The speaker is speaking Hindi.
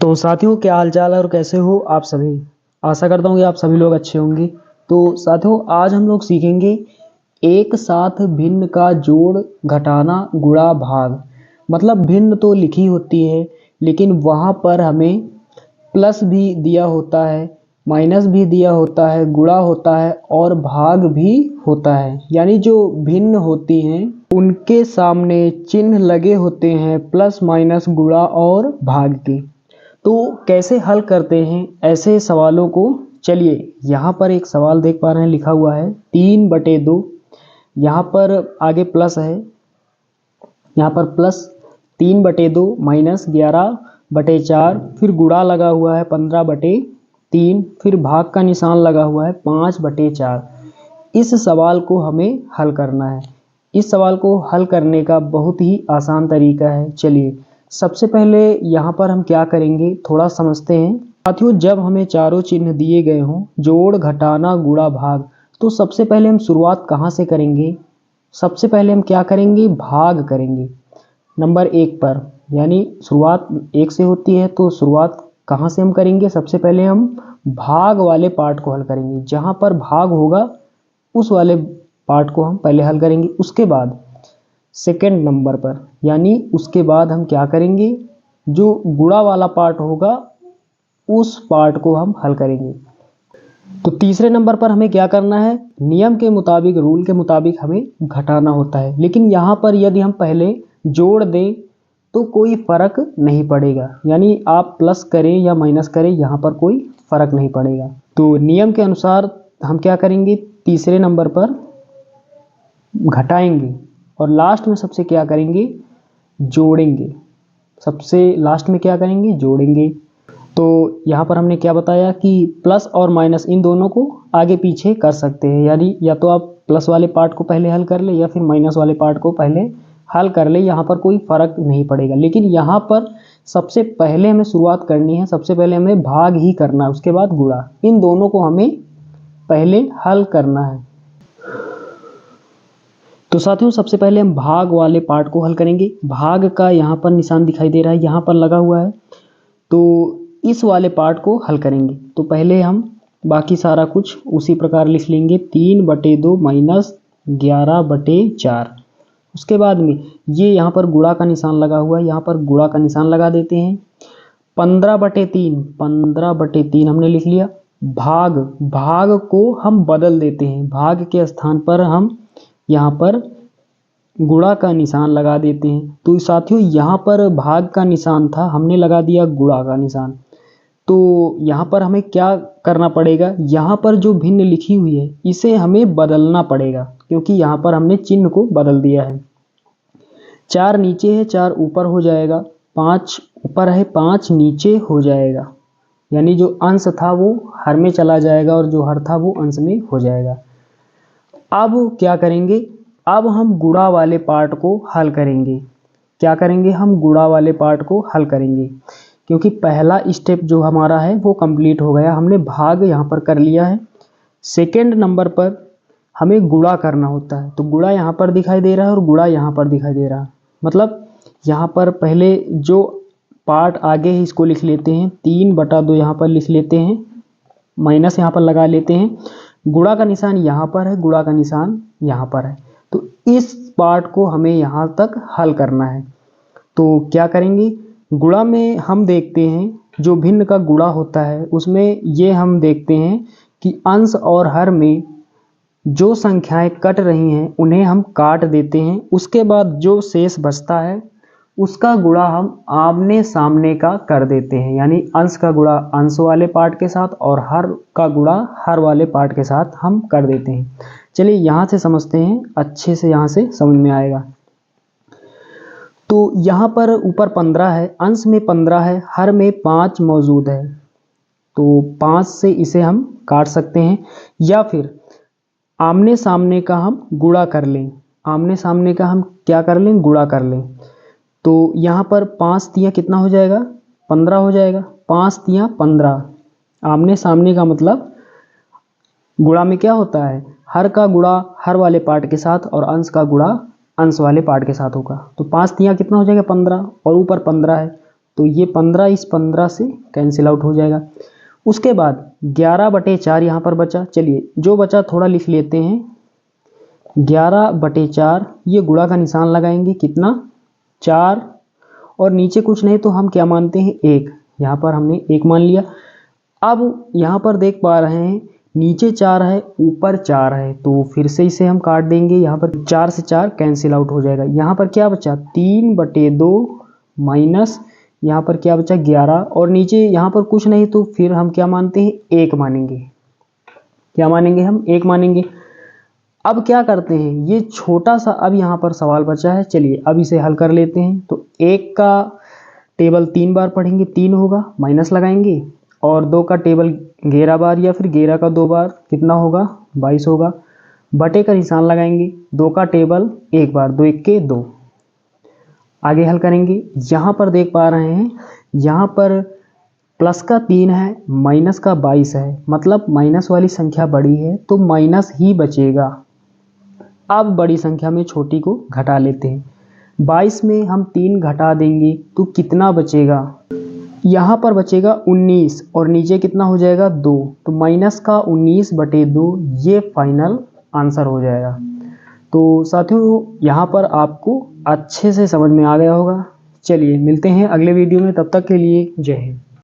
तो साथियों, क्या हाल चाल है और कैसे हो आप सभी। आशा करता हूँ कि आप सभी लोग अच्छे होंगे। तो साथियों, आज हम लोग सीखेंगे एक साथ भिन्न का जोड़, घटाना, गुणा, भाग। मतलब भिन्न तो लिखी होती है, लेकिन वहाँ पर हमें प्लस भी दिया होता है, माइनस भी दिया होता है, गुणा होता है और भाग भी होता है। यानी जो भिन्न होती हैं उनके सामने चिन्ह लगे होते हैं प्लस, माइनस, गुणा और भाग के। तो कैसे हल करते हैं ऐसे सवालों को। चलिए, यहाँ पर एक सवाल देख पा रहे हैं, लिखा हुआ है 3/2। यहाँ पर आगे प्लस है, यहाँ पर प्लस 3/2 माइनस 11/4, फिर गुणा लगा हुआ है 15/3, फिर भाग का निशान लगा हुआ है 5/4। इस सवाल को हमें हल करना है। इस सवाल को हल करने का बहुत ही आसान तरीका है। चलिए, सबसे पहले यहाँ पर हम क्या करेंगे थोड़ा समझते हैं। साथियों, जब हमें चारों चिन्ह दिए गए हों, जोड़, घटाना, गुणा, भाग, तो सबसे पहले हम शुरुआत कहाँ से करेंगे। सबसे पहले हम क्या करेंगे, भाग करेंगे नंबर 1 पर। यानी शुरुआत 1 से होती है, तो शुरुआत कहाँ से हम करेंगे। सबसे पहले हम भाग वाले पार्ट को हल करेंगे। जहाँ पर भाग होगा उस वाले पार्ट को हम पहले हल करेंगे। उसके बाद सेकंड नंबर पर, यानी उसके बाद हम क्या करेंगे, जो गुणा वाला पार्ट होगा उस पार्ट को हम हल करेंगे। तो तीसरे नंबर पर हमें क्या करना है, नियम के मुताबिक, रूल के मुताबिक हमें घटाना होता है। लेकिन यहाँ पर यदि हम पहले जोड़ दें तो कोई फर्क नहीं पड़ेगा। यानी आप प्लस करें या माइनस करें, यहाँ पर कोई फर्क नहीं पड़ेगा। तो नियम के अनुसार हम क्या करेंगे, तीसरे नंबर पर घटाएंगे और लास्ट में सबसे क्या करेंगे, जोड़ेंगे। सबसे लास्ट में क्या करेंगे, जोड़ेंगे। तो यहाँ पर हमने क्या बताया कि प्लस और माइनस इन दोनों को आगे पीछे कर सकते हैं। यानी या तो आप प्लस वाले पार्ट को पहले हल कर ले या फिर माइनस वाले पार्ट को पहले हल कर ले, यहाँ पर कोई फर्क नहीं पड़ेगा। लेकिन यहाँ पर सबसे पहले हमें शुरुआत करनी है, सबसे पहले हमें भाग ही करना है, उसके बाद गुणा। इन दोनों को हमें पहले हल करना है। तो साथियों, सबसे पहले हम भाग वाले पार्ट को हल करेंगे। भाग का यहाँ पर निशान दिखाई दे रहा है, यहाँ पर लगा हुआ है, तो इस वाले पार्ट को हल करेंगे। तो पहले हम बाकी सारा कुछ उसी प्रकार लिख लेंगे, 3/2 माइनस 11/4। उसके बाद में ये यहाँ पर गुणा का निशान लगा हुआ है, यहाँ पर गुणा का निशान लगा देते हैं। 15/3 हमने लिख लिया। भाग को हम बदल देते हैं, भाग के स्थान पर हम यहाँ पर गुणा का निशान लगा देते हैं। तो साथियों, यहाँ पर भाग का निशान था, हमने लगा दिया गुणा का निशान। तो यहाँ पर हमें क्या करना पड़ेगा, यहाँ पर जो भिन्न लिखी हुई है इसे हमें बदलना पड़ेगा, क्योंकि यहाँ पर हमने चिन्ह को बदल दिया है। 4 नीचे है, 4 ऊपर हो जाएगा, 5 ऊपर है, 5 नीचे हो जाएगा। यानी जो अंश था वो हर में चला जाएगा और जो हर था वो अंश में हो जाएगा। अब क्या करेंगे, अब हम गुणा वाले पार्ट को हल करेंगे। क्या करेंगे, हम गुणा वाले पार्ट को हल करेंगे, क्योंकि पहला स्टेप जो हमारा है वो कंप्लीट हो गया। हमने भाग यहाँ पर कर लिया है। सेकंड नंबर पर हमें गुणा करना होता है, तो गुणा यहाँ पर दिखाई दे रहा है और गुणा यहाँ पर दिखाई दे रहा है। मतलब यहाँ पर पहले जो पार्ट आगे है इसको लिख लेते हैं, 3/2 यहाँ पर लिख लेते हैं, माइनस यहाँ पर लगा लेते हैं। गुणा का निशान यहाँ पर है, गुणा का निशान यहाँ पर है। तो इस पार्ट को हमें यहाँ तक हल करना है। तो क्या करेंगे, गुणा में हम देखते हैं जो भिन्न का गुणा होता है उसमें ये हम देखते हैं कि अंश और हर में जो संख्याएं कट रही हैं उन्हें हम काट देते हैं। उसके बाद जो शेष बचता है उसका गुणा हम आमने सामने का कर देते हैं। यानी अंश का गुणा अंश वाले पार्ट के साथ और हर का गुणा हर वाले पार्ट के साथ हम कर देते हैं। चलिए यहाँ से समझते हैं, अच्छे से यहाँ से समझ में आएगा। तो यहाँ पर ऊपर 15 है, अंश में 15 है, हर में 5 मौजूद है, तो 5 से इसे हम काट सकते हैं। या फिर आमने सामने का हम गुणा कर लें, आमने सामने का हम क्या कर लें, गुणा कर लें। तो यहाँ पर 5 तियाँ कितना हो जाएगा, 15 हो जाएगा। 5 तियाँ 15, आमने सामने का मतलब गुणा में क्या होता है, हर का गुणा हर वाले पार्ट के साथ और अंश का गुणा अंश वाले पार्ट के साथ होगा। तो 5 तियाँ कितना हो जाएगा, 15, और ऊपर 15 है, तो ये 15 इस 15 से कैंसिल आउट हो जाएगा। उसके बाद 11/4 यहाँ पर बचा। चलिए जो बचा थोड़ा लिख लेते हैं। 11/4 ये गुणा का निशान लगाएंगे, कितना 4, और नीचे कुछ नहीं तो हम क्या मानते हैं 1, यहाँ पर हमने 1 मान लिया। अब यहाँ पर देख पा रहे हैं नीचे 4 है ऊपर 4 है, तो फिर से इसे हम काट देंगे। यहाँ पर 4 से 4 कैंसिल आउट हो जाएगा। यहाँ पर क्या बचा 3/2 माइनस यहाँ पर क्या बचा 11, और नीचे यहाँ पर कुछ नहीं तो फिर हम क्या मानते हैं 1 मानेंगे। क्या मानेंगे हम 1 मानेंगे। अब क्या करते हैं, ये छोटा सा अब यहाँ पर सवाल बचा है। चलिए अब इसे हल कर लेते हैं। तो 1 का टेबल 3 बार पढ़ेंगे 3 होगा, माइनस लगाएंगे, और 2 का टेबल 11 बार या फिर 11 का 2 बार कितना होगा 22 होगा। बटे का निशान लगाएंगे, 2 का टेबल 1 बार, 2 1 के 2। आगे हल करेंगे। यहाँ पर देख पा रहे हैं यहाँ पर प्लस का 3 है माइनस का 22 है, मतलब माइनस वाली संख्या बड़ी है तो माइनस ही बचेगा। अब बड़ी संख्या में छोटी को घटा लेते हैं। 22 में हम 3 घटा देंगे तो कितना बचेगा, यहाँ पर बचेगा 19, और नीचे कितना हो जाएगा 2, तो माइनस का 19/2 ये फाइनल आंसर हो जाएगा। तो साथियों यहाँ पर आपको अच्छे से समझ में आ गया होगा। चलिए मिलते हैं अगले वीडियो में, तब तक के लिए जय हिंद।